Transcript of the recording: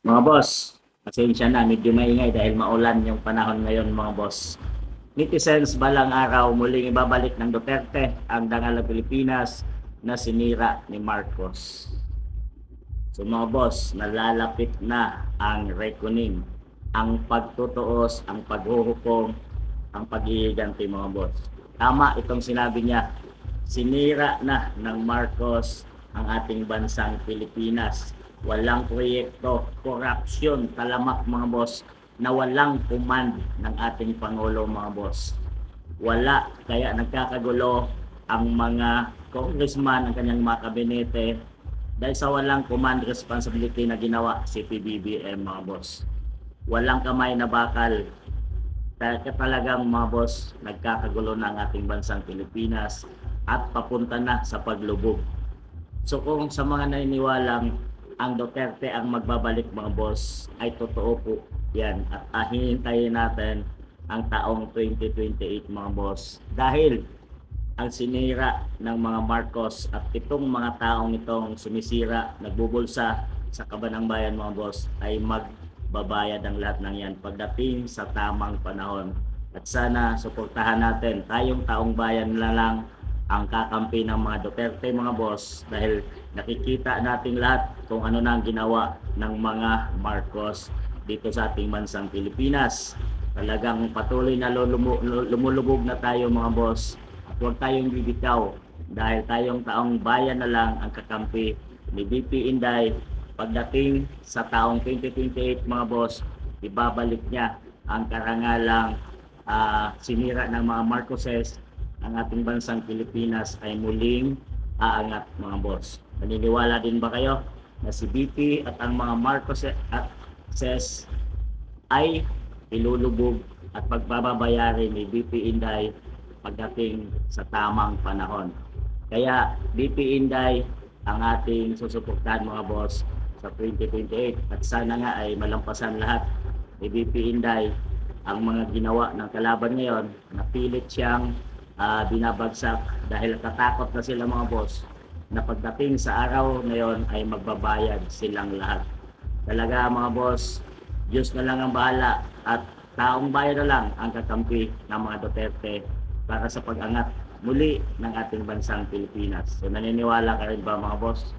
Mga boss, pasensya na, medyo maingay dahil maulan yung panahon ngayon mga boss. Netizens balang araw muling ibabalik ng Duterte ang dangal ng Pilipinas na sinira ni Marcos. So mga boss, nalalapit na ang reckoning, ang pagtutuos, ang paghuhukom, ang pag-iiganti mga boss. Tama itong sinabi niya, sinira na ng Marcos ang ating bansang Pilipinas. Walang proyekto, korupsyon, talamak mga boss, na walang command ng ating Pangulo mga boss. Wala, kaya nagkakagulo ang mga congressman, ang kanyang mga kabinete, dahil sa walang command responsibility na ginawa si PBBM mga boss. Walang kamay na bakal. Kaya talagang mga boss, nagkakagulo na ang ating bansang Pilipinas at papunta na sa paglubog. So kung sa mga naniniwalang ang Duterte ang magbabalik mga boss, ay totoo po yan. At hihintayin natin ang taong 2028 mga boss. Dahil ang sinira ng mga Marcos at itong mga taong itong sumisira, nagbubulsa sa kabanang bayan mga boss, ay magbabayad ang lahat ng yan pagdating sa tamang panahon. At sana suportahan natin, tayong taong bayan na lang ang kakampi ng mga Duterte mga boss, dahil nakikita natin lahat kung ano na ang ginawa ng mga Marcos dito sa ating bansang Pilipinas. Talagang patuloy na lumulubog na tayo mga boss, at huwag tayong bibitaw dahil tayong taong bayan na lang ang kakampi ni BP Inday. Pagdating sa taong 2028 mga boss, ibabalik niya ang karangalang sinira ng mga Marcoses. Ang ating bansang Pilipinas ay muling aangat mga boss. Naniniwala din ba kayo na si BP at ang mga Marcos at SES ay ilulubog at pagbabayari ni BP Inday pagdating sa tamang panahon? Kaya BP Inday ang ating susuportahan mga boss sa 2028, at sana nga ay malampasan lahat ni BP Inday ang mga ginawa ng kalaban ngayon na pilit siyang binabagsak, dahil natatakot na sila mga boss na pagdating sa araw na yon ay magbabayad silang lahat. Talaga mga boss, Diyos na lang ang bahala at taong bayan na lang ang kakampi ng mga Duterte para sa pag-angat muli ng ating bansang Pilipinas. So naniniwala ka rin ba mga boss?